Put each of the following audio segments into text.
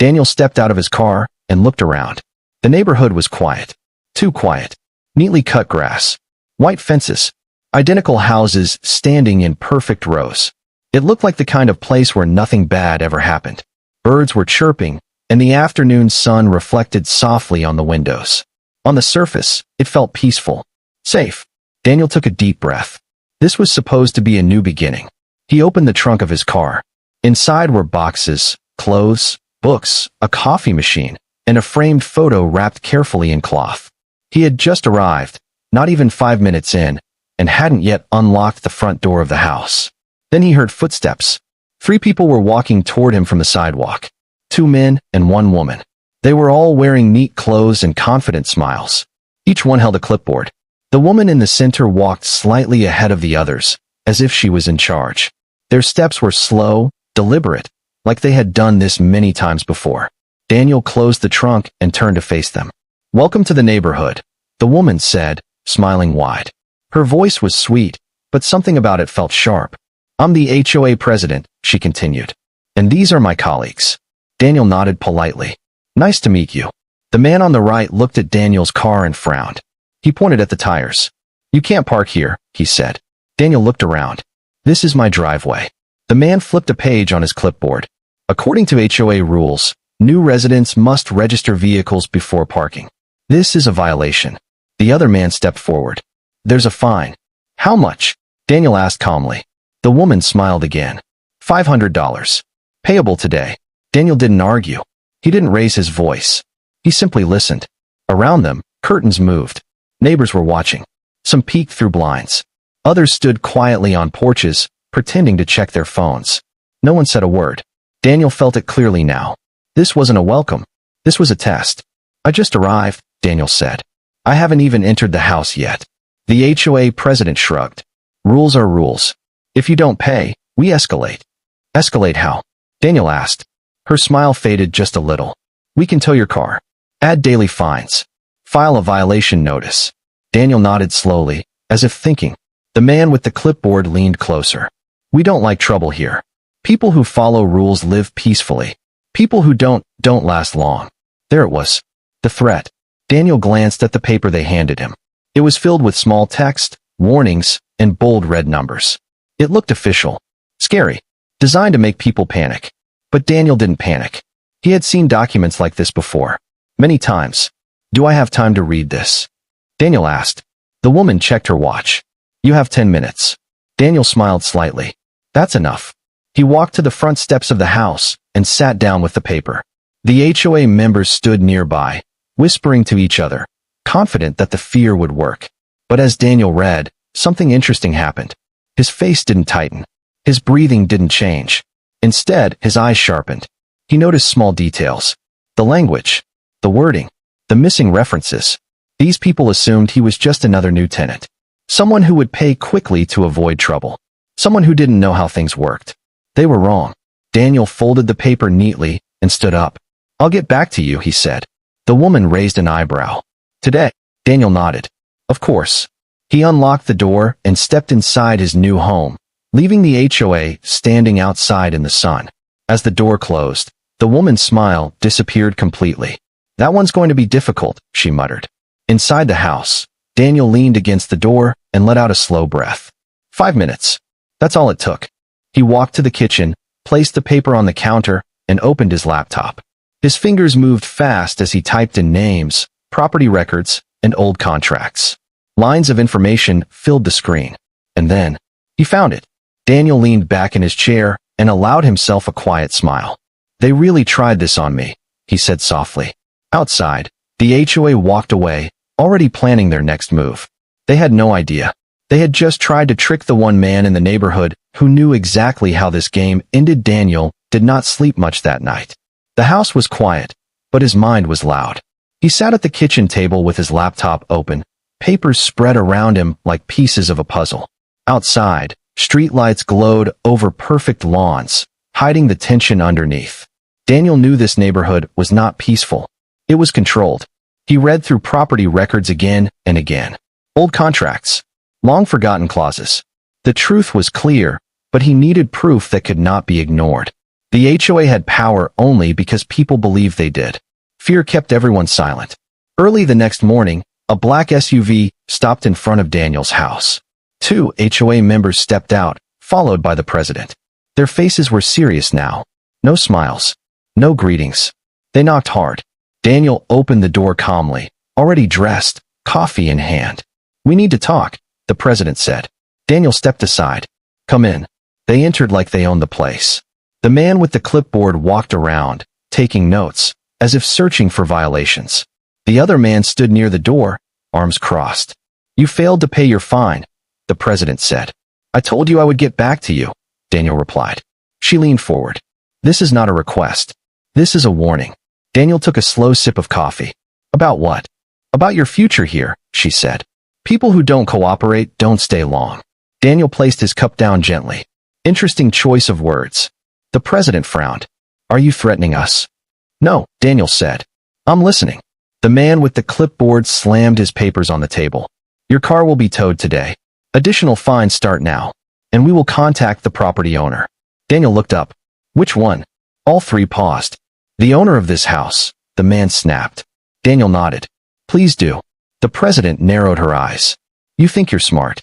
Daniel stepped out of his car and looked around. The neighborhood was quiet. Too quiet. Neatly cut grass. White fences. Identical houses standing in perfect rows. It looked like the kind of place where nothing bad ever happened. Birds were chirping, and the afternoon sun reflected softly on the windows. On the surface, it felt peaceful. Safe. Daniel took a deep breath. This was supposed to be a new beginning. He opened the trunk of his car. Inside were boxes, clothes, books, a coffee machine, and a framed photo wrapped carefully in cloth. He had just arrived, not even 5 minutes in, and hadn't yet unlocked the front door of the house. Then he heard footsteps. 3 people were walking toward him from the sidewalk. 2 men and 1 woman. They were all wearing neat clothes and confident smiles. Each one held a clipboard. The woman in the center walked slightly ahead of the others, as if she was in charge. Their steps were slow, deliberate, like they had done this many times before. Daniel closed the trunk and turned to face them. "Welcome to the neighborhood," the woman said, smiling wide. Her voice was sweet, but something about it felt sharp. "I'm the HOA president," she continued. "And these are my colleagues." Daniel nodded politely. "Nice to meet you." The man on the right looked at Daniel's car and frowned. He pointed at the tires. "You can't park here," he said. Daniel looked around. "This is my driveway." The man flipped a page on his clipboard. "According to HOA rules, new residents must register vehicles before parking. This is a violation." The other man stepped forward. "There's a fine." "How much?" Daniel asked calmly. The woman smiled again. $500. Payable today. Daniel didn't argue. He didn't raise his voice. He simply listened. Around them, curtains moved. Neighbors were watching. Some peeked through blinds. Others stood quietly on porches, pretending to check their phones. No one said a word. Daniel felt it clearly now. This wasn't a welcome. This was a test. "I just arrived," Daniel said. "I haven't even entered the house yet." The HOA president shrugged. "Rules are rules. If you don't pay, we escalate." "Escalate how?" Daniel asked. Her smile faded just a little. "We can tow your car. Add daily fines. File a violation notice." Daniel nodded slowly, as if thinking. The man with the clipboard leaned closer. "We don't like trouble here. People who follow rules live peacefully. People who don't last long." There it was. The threat. Daniel glanced at the paper they handed him. It was filled with small text, warnings, and bold red numbers. It looked official. Scary. Designed to make people panic. But Daniel didn't panic. He had seen documents like this before. Many times. "Do I have time to read this?" Daniel asked. The woman checked her watch. "You have 10 minutes. Daniel smiled slightly. "That's enough." He walked to the front steps of the house and sat down with the paper. The HOA members stood nearby, whispering to each other, confident that the fear would work. But as Daniel read, something interesting happened. His face didn't tighten. His breathing didn't change. Instead, his eyes sharpened. He noticed small details. The language. The wording. The missing references. These people assumed he was just another new tenant. Someone who would pay quickly to avoid trouble. Someone who didn't know how things worked. They were wrong. Daniel folded the paper neatly and stood up. "I'll get back to you," he said. The woman raised an eyebrow. "Today?" Daniel nodded. "Of course." He unlocked the door and stepped inside his new home, leaving the HOA standing outside in the sun. As the door closed, the woman's smile disappeared completely. "That one's going to be difficult," she muttered. Inside the house, Daniel leaned against the door and let out a slow breath. 5 minutes. That's all it took. He walked to the kitchen, placed the paper on the counter, and opened his laptop. His fingers moved fast as he typed in names, property records, and old contracts. Lines of information filled the screen. And then, he found it. Daniel leaned back in his chair and allowed himself a quiet smile. "They really tried this on me," he said softly. Outside, the HOA walked away, already planning their next move. They had no idea. They had just tried to trick the one man in the neighborhood who knew exactly how this game ended. Daniel did not sleep much that night. The house was quiet, but his mind was loud. He sat at the kitchen table with his laptop open, papers spread around him like pieces of a puzzle. Outside, streetlights glowed over perfect lawns, hiding the tension underneath. Daniel knew this neighborhood was not peaceful. It was controlled. He read through property records again and again. Old contracts. Long-forgotten clauses. The truth was clear, but he needed proof that could not be ignored. The HOA had power only because people believed they did. Fear kept everyone silent. Early the next morning, a black SUV stopped in front of Daniel's house. 2 HOA members stepped out, followed by the president. Their faces were serious now. No smiles. No greetings. They knocked hard. Daniel opened the door calmly, already dressed, coffee in hand. "We need to talk," the president said. Daniel stepped aside. "Come in." They entered like they owned the place. The man with the clipboard walked around, taking notes, as if searching for violations. The other man stood near the door, arms crossed. "You failed to pay your fine," the president said. "I told you I would get back to you," Daniel replied. She leaned forward. "This is not a request. This is a warning." Daniel took a slow sip of coffee. "About what?" "About your future here," she said. "People who don't cooperate don't stay long." Daniel placed his cup down gently. Interesting choice of words. The president frowned. "Are you threatening us?" "No," Daniel said. "I'm listening." The man with the clipboard slammed his papers on the table. "Your car will be towed today. Additional fines start now, and we will contact the property owner." Daniel looked up. "Which one?" All three paused. "The owner of this house," the man snapped. Daniel nodded. "Please do." The president narrowed her eyes. "You think you're smart."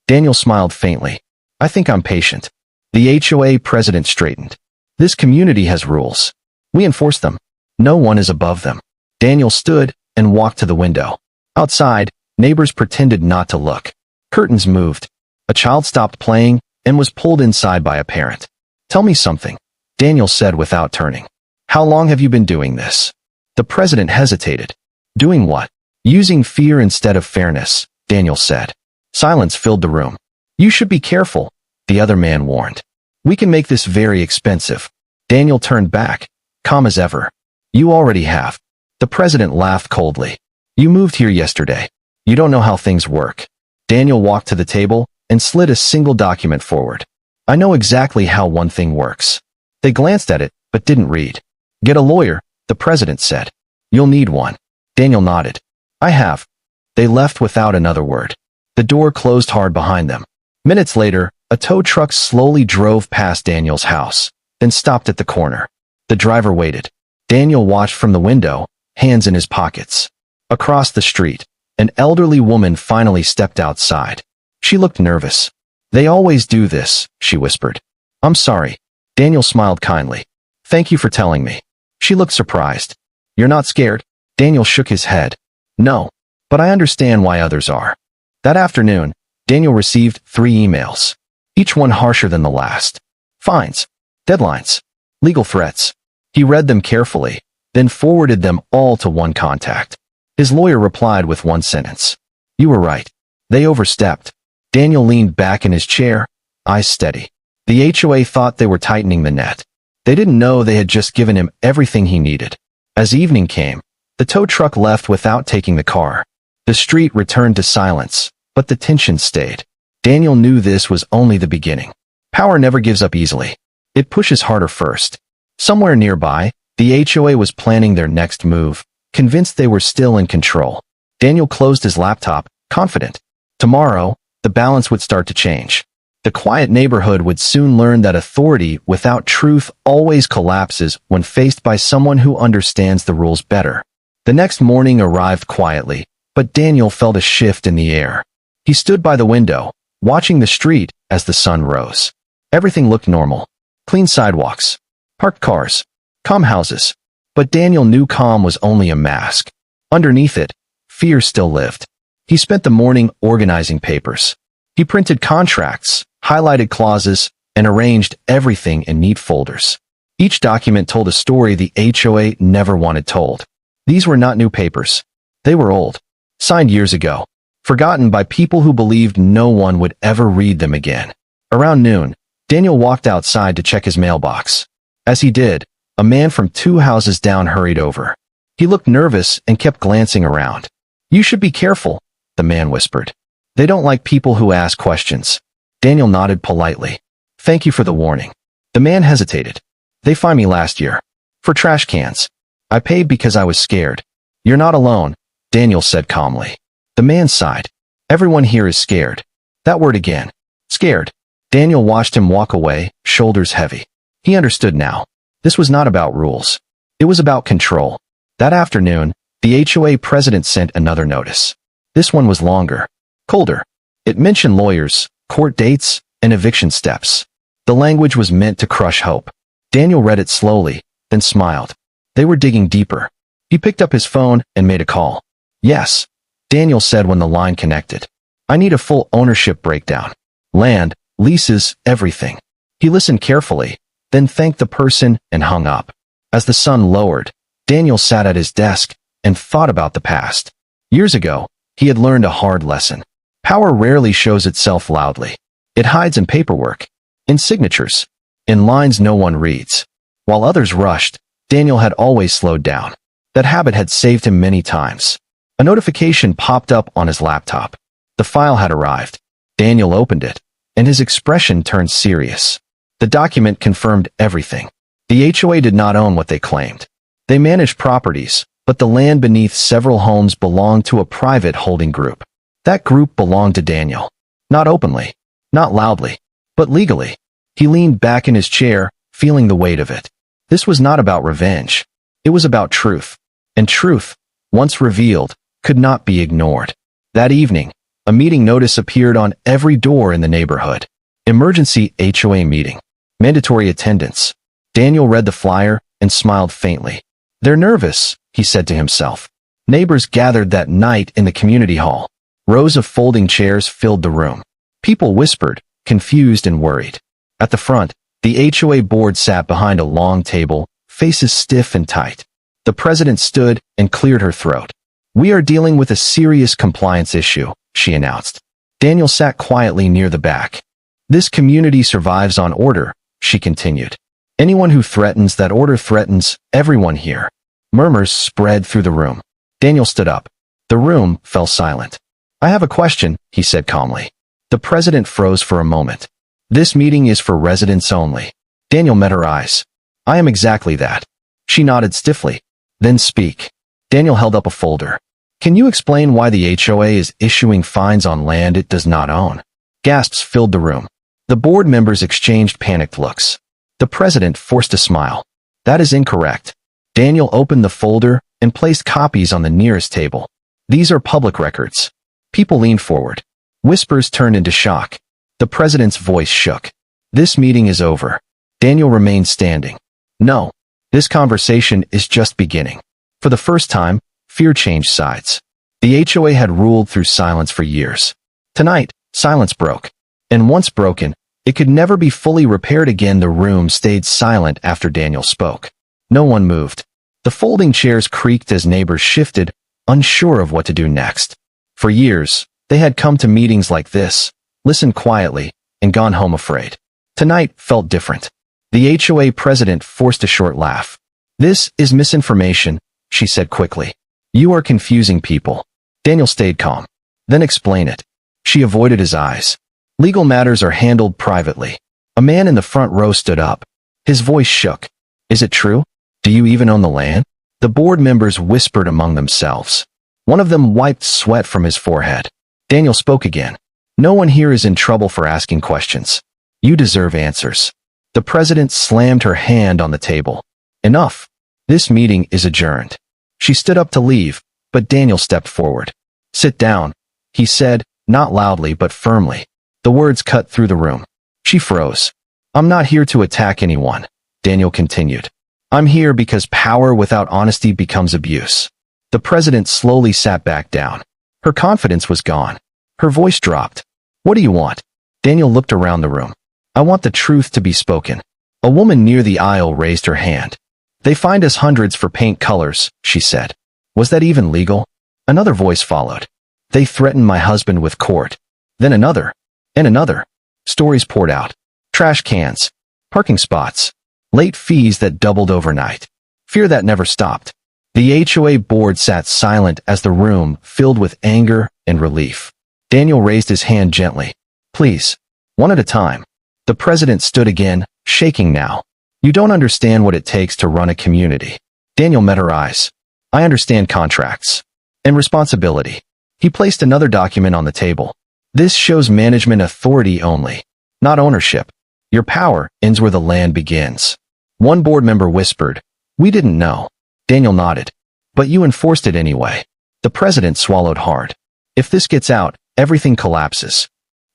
Daniel smiled faintly. "I think I'm patient." The HOA president straightened. "This community has rules. We enforce them. No one is above them." Daniel stood and walked to the window. Outside, neighbors pretended not to look. Curtains moved. A child stopped playing and was pulled inside by a parent. "Tell me something," Daniel said without turning. "How long have you been doing this?" The president hesitated. "Doing what?" "Using fear instead of fairness," Daniel said. Silence filled the room. "You should be careful," the other man warned. "We can make this very expensive." Daniel turned back, calm as ever. "You already have." The president laughed coldly. "You moved here yesterday. You don't know how things work." Daniel walked to the table and slid a single document forward. "I know exactly how one thing works." They glanced at it, but didn't read. "Get a lawyer," the president said. "You'll need one." Daniel nodded. "I have." They left without another word. The door closed hard behind them. Minutes later, a tow truck slowly drove past Daniel's house, then stopped at the corner. The driver waited. Daniel watched from the window, hands in his pockets. Across the street, an elderly woman finally stepped outside. She looked nervous. "They always do this," she whispered. "I'm sorry." Daniel smiled kindly. "Thank you for telling me." She looked surprised. "You're not scared?" Daniel shook his head. "No, but I understand why others are." That afternoon, Daniel received 3 emails, each one harsher than the last. Fines, deadlines, legal threats. He read them carefully, then forwarded them all to one contact. His lawyer replied with one sentence. "You were right. They overstepped." Daniel leaned back in his chair, eyes steady. The HOA thought they were tightening the net. They didn't know they had just given him everything he needed. As evening came, the tow truck left without taking the car. The street returned to silence, but the tension stayed. Daniel knew this was only the beginning. Power never gives up easily. It pushes harder first. Somewhere nearby, the HOA was planning their next move, convinced they were still in control. Daniel closed his laptop, confident. Tomorrow, the balance would start to change. The quiet neighborhood would soon learn that authority without truth always collapses when faced by someone who understands the rules better. The next morning arrived quietly, but Daniel felt a shift in the air. He stood by the window, watching the street as the sun rose. Everything looked normal. Clean sidewalks, parked cars, calm houses. But Daniel knew calm was only a mask. Underneath it, fear still lived. He spent the morning organizing papers. He printed contracts, highlighted clauses, and arranged everything in neat folders. Each document told a story the HOA never wanted told. These were not new papers. They were old. Signed years ago, forgotten by people who believed no one would ever read them again. Around noon, Daniel walked outside to check his mailbox. As he did, a man from 2 houses down hurried over. He looked nervous and kept glancing around. "You should be careful," the man whispered. "They don't like people who ask questions." Daniel nodded politely. "Thank you for the warning." The man hesitated. "They fined me last year. For trash cans. I paid because I was scared." "You're not alone," Daniel said calmly. The man sighed. "Everyone here is scared." That word again. Scared. Daniel watched him walk away, shoulders heavy. He understood now. This was not about rules. It was about control. That afternoon, the HOA president sent another notice. This one was longer, colder. It mentioned lawyers, court dates, and eviction steps. The language was meant to crush hope. Daniel read it slowly, then smiled. They were digging deeper. He picked up his phone and made a call. Yes, Daniel said when the line connected. I need a full ownership breakdown. Land, leases, everything. He listened carefully, then thanked the person and hung up. As the sun lowered, Daniel sat at his desk and thought about the past. Years ago, he had learned a hard lesson. Power rarely shows itself loudly. It hides in paperwork, in signatures, in lines no one reads. While others rushed, Daniel had always slowed down. That habit had saved him many times. A notification popped up on his laptop. The file had arrived. Daniel opened it, and his expression turned serious. The document confirmed everything. The HOA did not own what they claimed. They managed properties, but the land beneath several homes belonged to a private holding group. That group belonged to Daniel. Not openly, not loudly, but legally. He leaned back in his chair, feeling the weight of it. This was not about revenge. It was about truth. And truth, once revealed, could not be ignored. That evening, a meeting notice appeared on every door in the neighborhood. Emergency HOA meeting. Mandatory attendance. Daniel read the flyer and smiled faintly. They're nervous, he said to himself. Neighbors gathered that night in the community hall. Rows of folding chairs filled the room. People whispered, confused and worried. At the front, the HOA board sat behind a long table, faces stiff and tight. The president stood and cleared her throat. We are dealing with a serious compliance issue, she announced. Daniel sat quietly near the back. This community survives on order, she continued. Anyone who threatens that order threatens everyone here. Murmurs spread through the room. Daniel stood up. The room fell silent. I have a question, he said calmly. The president froze for a moment. This meeting is for residents only. Daniel met her eyes. I am exactly that. She nodded stiffly. Then speak. Daniel held up a folder. Can you explain why the HOA is issuing fines on land it does not own? Gasps filled the room. The board members exchanged panicked looks. The president forced a smile. That is incorrect. Daniel opened the folder and placed copies on the nearest table. These are public records. People leaned forward. Whispers turned into shock. The president's voice shook. This meeting is over. Daniel remained standing. No. This conversation is just beginning. For the first time, fear changed sides. The HOA had ruled through silence for years. Tonight, silence broke. And once broken, it could never be fully repaired again. The room stayed silent after Daniel spoke. No one moved. The folding chairs creaked as neighbors shifted, unsure of what to do next. For years, they had come to meetings like this, listened quietly, and gone home afraid. Tonight felt different. The HOA president forced a short laugh. This is misinformation, she said quickly. You are confusing people. Daniel stayed calm. Then explain it. She avoided his eyes. Legal matters are handled privately. A man in the front row stood up. His voice shook. Is it true? Do you even own the land? The board members whispered among themselves. One of them wiped sweat from his forehead. Daniel spoke again. No one here is in trouble for asking questions. You deserve answers. The president slammed her hand on the table. Enough. This meeting is adjourned. She stood up to leave, but Daniel stepped forward. Sit down, he said, not loudly but firmly. The words cut through the room. She froze. I'm not here to attack anyone, Daniel continued. I'm here because power without honesty becomes abuse. The president slowly sat back down. Her confidence was gone. Her voice dropped. What do you want? Daniel looked around the room. I want the truth to be spoken. A woman near the aisle raised her hand. They fined us hundreds for paint colors, she said. Was that even legal? Another voice followed. They threatened my husband with court. Then another. And another. Stories poured out. Trash cans. Parking spots. Late fees that doubled overnight. Fear that never stopped. The HOA board sat silent as the room filled with anger and relief. Daniel raised his hand gently. Please. One at a time. The president stood again, shaking now. You don't understand what it takes to run a community. Daniel met her eyes. I understand contracts. And responsibility. He placed another document on the table. This shows management authority only, not ownership. Your power ends where the land begins. One board member whispered, "We didn't know." Daniel nodded. "But you enforced it anyway." The president swallowed hard. "If this gets out, everything collapses."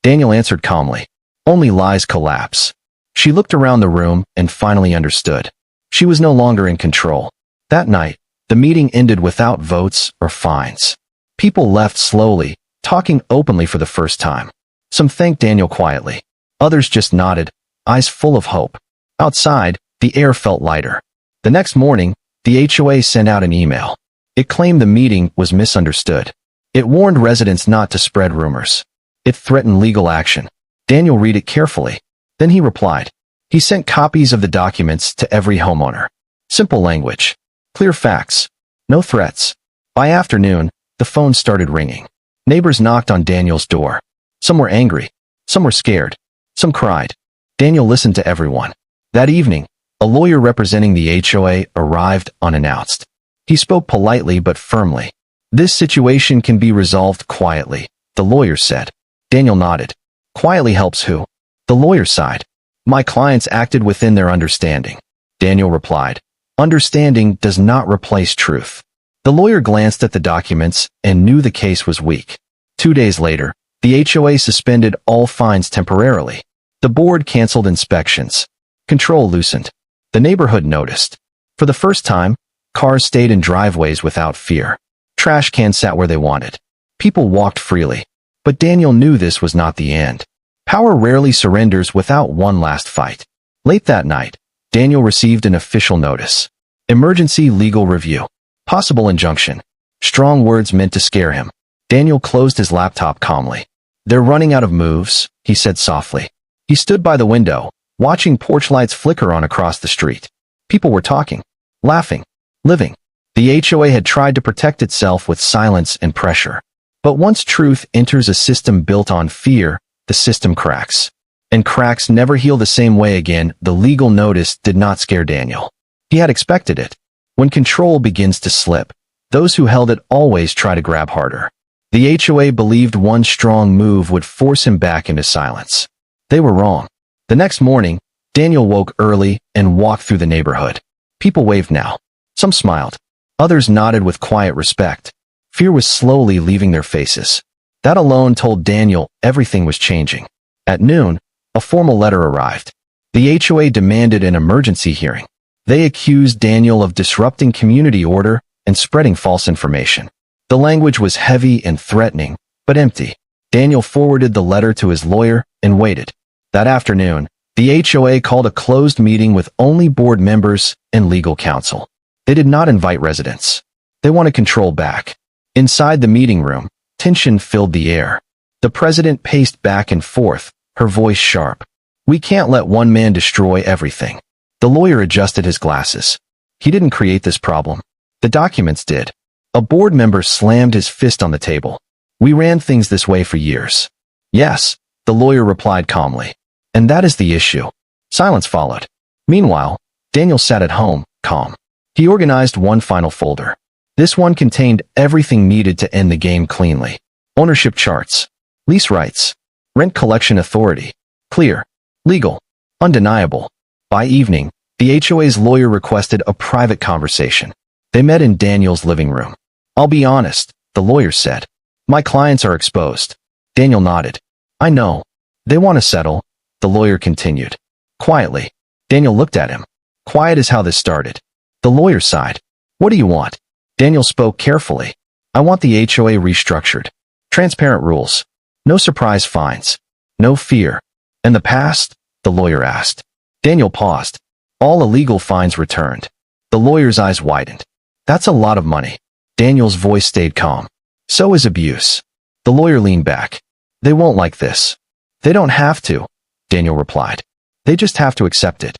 Daniel answered calmly, "Only lies collapse." She looked around the room and finally understood. She was no longer in control. That night, the meeting ended without votes or fines. People left slowly, talking openly for the first time. Some thanked Daniel quietly. Others just nodded, eyes full of hope. Outside, the air felt lighter. The next morning, the HOA sent out an email. It claimed the meeting was misunderstood. It warned residents not to spread rumors. It threatened legal action. Daniel read it carefully. Then he replied. He sent copies of the documents to every homeowner. Simple language. Clear facts. No threats. By afternoon, the phone started ringing. Neighbors knocked on Daniel's door. Some were angry. Some were scared. Some cried. Daniel listened to everyone. That evening, a lawyer representing the HOA arrived unannounced. He spoke politely but firmly. "This situation can be resolved quietly," the lawyer said. Daniel nodded. "Quietly helps who?" The lawyer sighed. "My clients acted within their understanding." Daniel replied. "Understanding does not replace truth." The lawyer glanced at the documents and knew the case was weak. 2 days later, the HOA suspended all fines temporarily. The board canceled inspections. Control loosened. The neighborhood noticed. For the first time, cars stayed in driveways without fear. Trash cans sat where they wanted. People walked freely. But Daniel knew this was not the end. Power rarely surrenders without one last fight. Late that night, Daniel received an official notice. Emergency legal review. Possible injunction. Strong words meant to scare him. Daniel closed his laptop calmly. "They're running out of moves," he said softly. He stood by the window, watching porch lights flicker on across the street. People were talking, laughing, living. The HOA had tried to protect itself with silence and pressure. But once truth enters a system built on fear, the system cracks. And cracks never heal the same way again. The legal notice did not scare Daniel. He had expected it. When control begins to slip, those who held it always try to grab harder. The HOA believed one strong move would force him back into silence. They were wrong. The next morning, Daniel woke early and walked through the neighborhood. People waved now. Some smiled. Others nodded with quiet respect. Fear was slowly leaving their faces. That alone told Daniel everything was changing. At noon, a formal letter arrived. The HOA demanded an emergency hearing. They accused Daniel of disrupting community order and spreading false information. The language was heavy and threatening, but empty. Daniel forwarded the letter to his lawyer and waited. That afternoon, the HOA called a closed meeting with only board members and legal counsel. They did not invite residents. They wanted control back. Inside the meeting room, tension filled the air. The president paced back and forth, her voice sharp. "We can't let one man destroy everything." The lawyer adjusted his glasses. He didn't create this problem. The documents did. A board member slammed his fist on the table. "We ran things this way for years." "Yes," the lawyer replied calmly. "And that is the issue." Silence followed. Meanwhile, Daniel sat at home, calm. He organized one final folder. This one contained everything needed to end the game cleanly. Ownership charts, lease rights, rent collection authority, clear, legal, undeniable. By evening, the HOA's lawyer requested a private conversation. They met in Daniel's living room. "I'll be honest," the lawyer said. "My clients are exposed." Daniel nodded. "I know. They want to settle," the lawyer continued. Quietly, Daniel looked at him. "Quiet is how this started." The lawyer sighed. "What do you want?" Daniel spoke carefully. "I want the HOA restructured. Transparent rules. No surprise fines. No fear." "And the past?" the lawyer asked. Daniel paused. "All illegal fines returned." The lawyer's eyes widened. "That's a lot of money." Daniel's voice stayed calm. "So is abuse." The lawyer leaned back. "They won't like this." "They don't have to," Daniel replied. "They just have to accept it."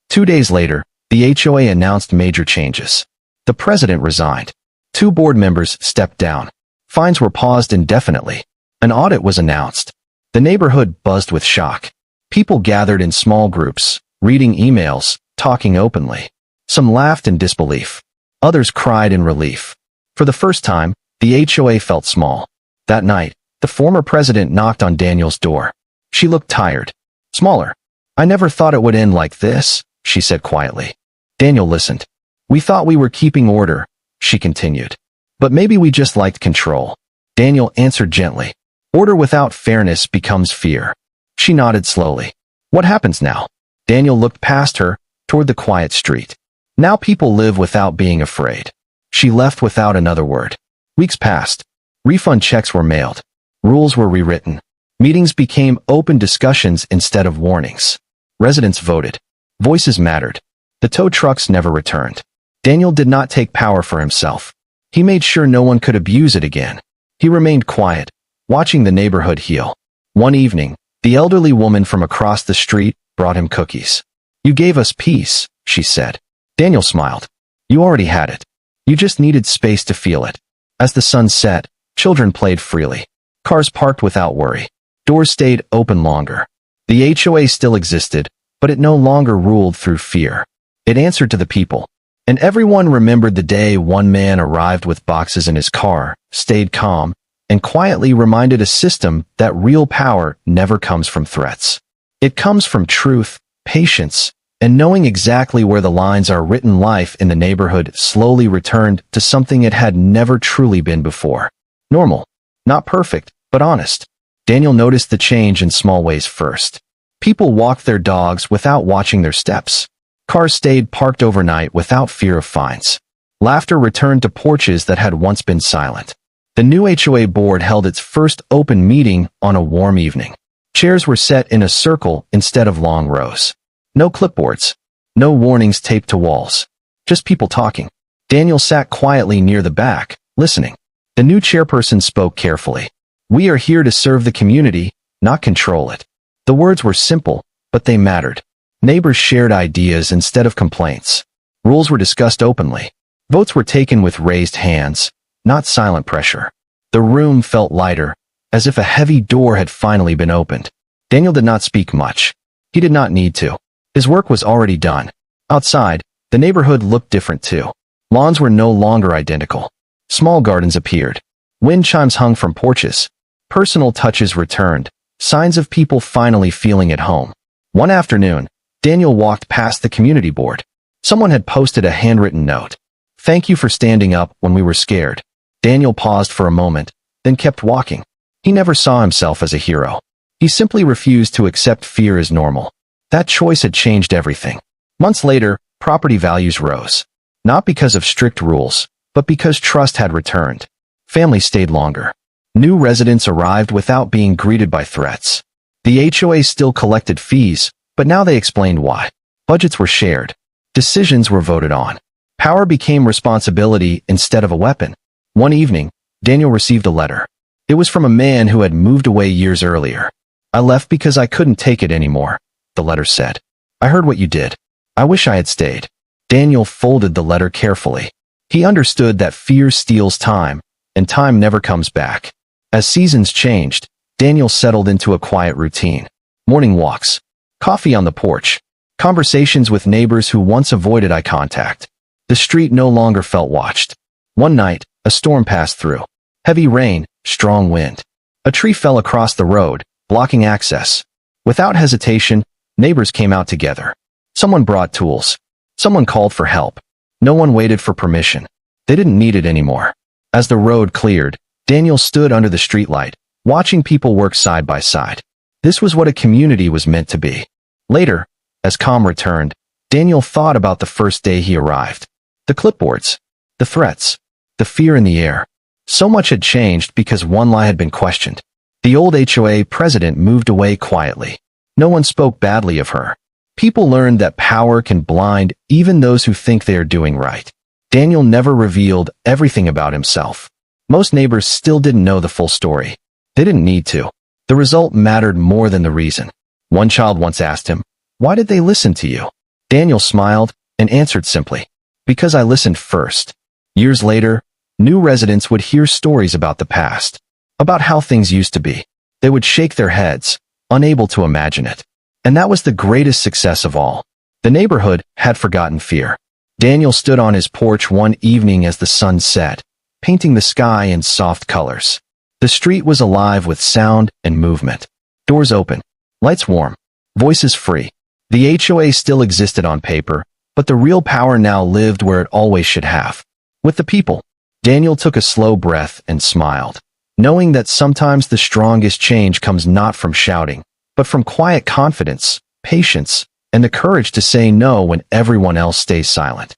2 days later, the HOA announced major changes. The president resigned. 2 board members stepped down. Fines were paused indefinitely. An audit was announced. The neighborhood buzzed with shock. People gathered in small groups, reading emails, talking openly. Some laughed in disbelief. Others cried in relief. For the first time, the HOA felt small. That night, the former president knocked on Daniel's door. She looked tired. "Smaller. I never thought it would end like this," she said quietly. Daniel listened. We thought we were keeping order, she continued. But maybe we just liked control. Daniel answered gently. Order without fairness becomes fear. She nodded slowly. What happens now? Daniel looked past her, toward the quiet street. Now people live without being afraid. She left without another word. Weeks passed. Refund checks were mailed. Rules were rewritten. Meetings became open discussions instead of warnings. Residents voted. Voices mattered. The tow trucks never returned. Daniel did not take power for himself. He made sure no one could abuse it again. He remained quiet, watching the neighborhood heal. One evening, the elderly woman from across the street brought him cookies. You gave us peace, she said. Daniel smiled. You already had it. You just needed space to feel it. As the sun set, children played freely. Cars parked without worry. Doors stayed open longer. The HOA still existed, but it no longer ruled through fear. It answered to the people. And everyone remembered the day one man arrived with boxes in his car, stayed calm, and quietly reminded a system that real power never comes from threats. It comes from truth, patience, and knowing exactly where the lines are written. Life in the neighborhood slowly returned to something it had never truly been before. Normal. Not perfect, but honest. Daniel noticed the change in small ways first. People walked their dogs without watching their steps. Cars stayed parked overnight without fear of fines. Laughter returned to porches that had once been silent. The new HOA board held its first open meeting on a warm evening. Chairs were set in a circle instead of long rows. No clipboards. No warnings taped to walls. Just people talking. Daniel sat quietly near the back, listening. The new chairperson spoke carefully. We are here to serve the community, not control it. The words were simple, but they mattered. Neighbors shared ideas instead of complaints. Rules were discussed openly. Votes were taken with raised hands, not silent pressure. The room felt lighter, as if a heavy door had finally been opened. Daniel did not speak much. He did not need to. His work was already done. Outside, the neighborhood looked different too. Lawns were no longer identical. Small gardens appeared. Wind chimes hung from porches. Personal touches returned, signs of people finally feeling at home. One afternoon, Daniel walked past the community board. Someone had posted a handwritten note. Thank you for standing up when we were scared. Daniel paused for a moment, then kept walking. He never saw himself as a hero. He simply refused to accept fear as normal. That choice had changed everything. Months later, property values rose. Not because of strict rules, but because trust had returned. Families stayed longer. New residents arrived without being greeted by threats. The HOA still collected fees, but now they explained why. Budgets were shared. Decisions were voted on. Power became responsibility instead of a weapon. One evening, Daniel received a letter. It was from a man who had moved away years earlier. I left because I couldn't take it anymore, the letter said. I heard what you did. I wish I had stayed. Daniel folded the letter carefully. He understood that fear steals time, and time never comes back. As seasons changed, Daniel settled into a quiet routine. Morning walks. Coffee on the porch. Conversations with neighbors who once avoided eye contact. The street no longer felt watched. One night, a storm passed through. Heavy rain, strong wind. A tree fell across the road, blocking access. Without hesitation, neighbors came out together. Someone brought tools. Someone called for help. No one waited for permission. They didn't need it anymore. As the road cleared, Daniel stood under the streetlight, watching people work side by side. This was what a community was meant to be. Later, as calm returned, Daniel thought about the first day he arrived. The clipboards, the threats, the fear in the air. So much had changed because one lie had been questioned. The old HOA president moved away quietly. No one spoke badly of her. People learned that power can blind even those who think they are doing right. Daniel never revealed everything about himself. Most neighbors still didn't know the full story. They didn't need to. The result mattered more than the reason. One child once asked him, "Why did they listen to you?" Daniel smiled and answered simply, "Because I listened first." Years later, new residents would hear stories about the past, about how things used to be. They would shake their heads, unable to imagine it. And that was the greatest success of all. The neighborhood had forgotten fear. Daniel stood on his porch one evening as the sun set, painting the sky in soft colors. The street was alive with sound and movement. Doors open, lights warm, voices free. The HOA still existed on paper, but the real power now lived where it always should have, with the people. Daniel took a slow breath and smiled, knowing that sometimes the strongest change comes not from shouting, but from quiet confidence, patience, and the courage to say no when everyone else stays silent.